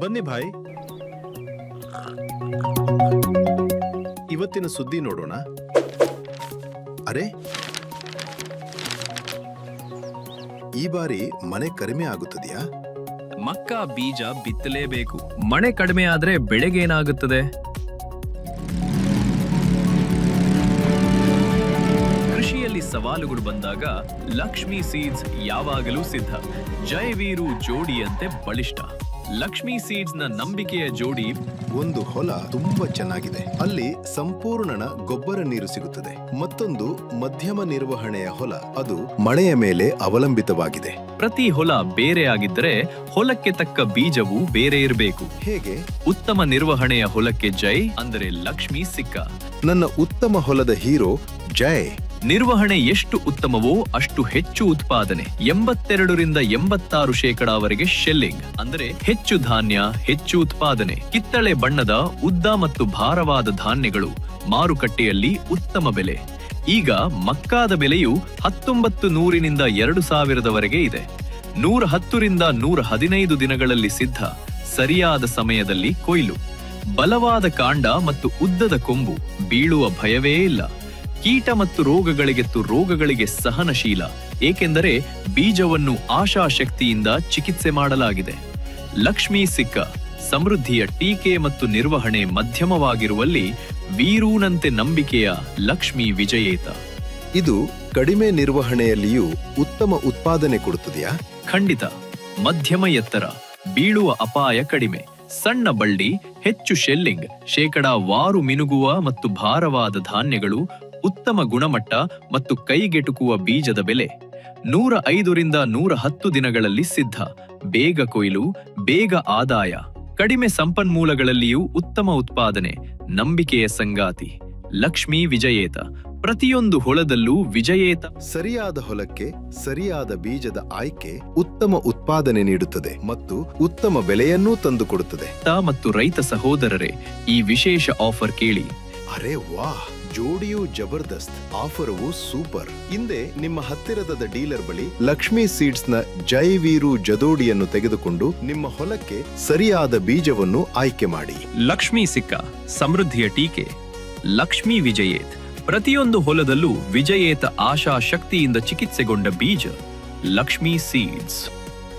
ಬನ್ನಿ ಭಾಯ್, ಇವತ್ತಿನ ಸುದ್ದಿ ನೋಡೋಣ. ಅರೆ, ಈ ಬಾರಿ ಮನೆ ಕಡಿಮೆ ಆಗುತ್ತದೆಯಾ? ಮಕ್ಕಾ ಬೀಜ ಬಿತ್ತಲೇಬೇಕು. ಮಳೆ ಕಡಿಮೆ ಆದ್ರೆ ಬೆಳೆಗೇನಾಗುತ್ತದೆ? ಕೃಷಿಯಲ್ಲಿ ಸವಾಲುಗಳು ಬಂದಾಗ ಲಕ್ಷ್ಮಿ ಸೀಡ್ಸ್ ಯಾವಾಗಲೂ ಸಿದ್ಧ. ಜೈವೀರು ಜೋಡಿಯಂತೆ ಬಲಿಷ್ಠ. ಲಕ್ಷ್ಮಿ ಸೀಡ್ಸ್ ನ ನಂಬಿಕೆಯ ಜೋಡಿ. ಒಂದು ಹೊಲ ತುಂಬಾ ಚೆನ್ನಾಗಿದೆ, ಅಲ್ಲಿ ಸಂಪೂರ್ಣ ಗೊಬ್ಬರ ನೀರು ಸಿಗುತ್ತದೆ. ಮತ್ತೊಂದು ಮಧ್ಯಮ ನಿರ್ವಹಣೆಯ ಹೊಲ, ಅದು ಮಳೆಯ ಮೇಲೆ ಅವಲಂಬಿತವಾಗಿದೆ. ಪ್ರತಿ ಹೊಲ ಬೇರೆ ಆಗಿದ್ದರೆ ಹೊಲಕ್ಕೆ ತಕ್ಕ ಬೀಜವು ಬೇರೆ ಇರಬೇಕು. ಹೇಗೆ? ಉತ್ತಮ ನಿರ್ವಹಣೆಯ ಹೊಲಕ್ಕೆ ಜೈ ಅಂದರೆ ಲಕ್ಷ್ಮಿ ಸಿಕ್ಕ. ನನ್ನ ಉತ್ತಮ ಹೊಲದ ಹೀರೋ ಜೈ. ನಿರ್ವಹಣೆ ಎಷ್ಟು ಉತ್ತಮವೋ ಅಷ್ಟು ಹೆಚ್ಚು ಉತ್ಪಾದನೆ. 82 ರಿಂದ 86% ಶೆಲ್ಲಿಂಗ್ ಅಂದರೆ ಹೆಚ್ಚು ಧಾನ್ಯ, ಹೆಚ್ಚು ಉತ್ಪಾದನೆ. ಕಿತ್ತಳೆ ಬಣ್ಣದ ಉದ್ದ ಮತ್ತು ಭಾರವಾದ ಧಾನ್ಯಗಳು ಮಾರುಕಟ್ಟೆಯಲ್ಲಿ ಉತ್ತಮ ಬೆಲೆ. ಈಗ ಮಕ್ಕಾದ ಬೆಲೆಯು 1900 ನಿಂದ 2000 ಇದೆ. 110 ರಿಂದ 115 ದಿನಗಳಲ್ಲಿ ಸಿದ್ಧ. ಸರಿಯಾದ ಸಮಯದಲ್ಲಿ ಕೊಯ್ಲು. ಬಲವಾದ ಕಾಂಡ ಮತ್ತು ಉದ್ದದ ಕೊಂಬು, ಬೀಳುವ ಭಯವೇ ಇಲ್ಲ. ಕೀಟ ಮತ್ತು ರೋಗಗಳಿಗೆ ಸಹನಶೀಲ, ಏಕೆಂದರೆ ಬೀಜವನ್ನು ಆಶಾಶಕ್ತಿಯಿಂದ ಚಿಕಿತ್ಸೆ ಮಾಡಲಾಗಿದೆ. ಲಕ್ಷ್ಮೀ ಸಿಕ್ಕ ಸಮೃದ್ಧಿಯ ಟೀಕೆ ಮತ್ತು ನಿರ್ವಹಣೆ ಮಧ್ಯಮವಾಗಿರುವಲ್ಲಿ ವೀರೂನಂತೆ ನಂಬಿಕೆಯ ಲಕ್ಷ್ಮೀ ವಿಜಯೇತ. ಇದು ಕಡಿಮೆ ನಿರ್ವಹಣೆಯಲ್ಲಿಯೂ ಉತ್ತಮ ಉತ್ಪಾದನೆ ಕೊಡುತ್ತದೆಯಾ? ಖಂಡಿತ. ಮಧ್ಯಮ ಎತ್ತರ, ಬೀಳುವ ಅಪಾಯ ಕಡಿಮೆ, ಸಣ್ಣ ಬಳ್ಳಿ, ಹೆಚ್ಚು ಶೆಲ್ಲಿಂಗ್, ಶೇಕಡಾವಾರು ಮಿನುಗುವ ಮತ್ತು ಭಾರವಾದ ಧಾನ್ಯಗಳು, ಉತ್ತಮ ಗುಣಮಟ್ಟ ಮತ್ತು ಕೈಗೆಟುಕುವ ಬೀಜದ ಬೆಲೆ. 105 ರಿಂದ 110 ದಿನಗಳಲ್ಲಿ ಸಿದ್ಧ. ಬೇಗ ಕೊಯ್ಲು, ಬೇಗ ಆದಾಯ. ಕಡಿಮೆ ಸಂಪನ್ಮೂಲಗಳಲ್ಲಿಯೂ ಉತ್ತಮ ಉತ್ಪಾದನೆ. ನಂಬಿಕೆಯ ಸಂಗಾತಿ ಲಕ್ಷ್ಮೀ ವಿಜಯೇತ. ಪ್ರತಿಯೊಂದು ಹೊಲದಲ್ಲೂ ವಿಜಯೇತ. ಸರಿಯಾದ ಹೊಲಕ್ಕೆ ಸರಿಯಾದ ಬೀಜದ ಆಯ್ಕೆ ಉತ್ತಮ ಉತ್ಪಾದನೆ ನೀಡುತ್ತದೆ ಮತ್ತು ಉತ್ತಮ ಬೆಲೆಯನ್ನೂ ತಂದುಕೊಡುತ್ತದೆ. ಮತ್ತು ರೈತ ಸಹೋದರರೇ, ಈ ವಿಶೇಷ ಆಫರ್ ಕೇಳಿ. ಅರೆ ವಾಹ್, ಜೋಡಿಯು ಜಬರ್ದಸ್ತ್. ಆಫರವು ಸೂಪರ್. ಹಿಂದೆ ನಿಮ್ಮ ಹತ್ತಿರದ ಡೀಲರ್ ಬಳಿ ಲಕ್ಷ್ಮೀ ಸೀಡ್ಸ್ ನ ಜೈವೀರು ಜದೋಡಿಯನ್ನು ತೆಗೆದುಕೊಂಡು ನಿಮ್ಮ ಹೊಲಕ್ಕೆ ಸರಿಯಾದ ಬೀಜವನ್ನು ಆಯ್ಕೆ ಮಾಡಿ. ಲಕ್ಷ್ಮೀ ಸಿಕ್ಕ ಸಮೃದ್ಧಿಯ ಟೀಕೆ. ಲಕ್ಷ್ಮೀ ವಿಜಯೇತ್. ಪ್ರತಿಯೊಂದು ಹೊಲದಲ್ಲೂ ವಿಜಯೇತ ಆಶಾ ಶಕ್ತಿಯಿಂದ ಚಿಕಿತ್ಸೆಗೊಂಡ ಬೀಜ ಲಕ್ಷ್ಮೀ ಸೀಡ್ಸ್.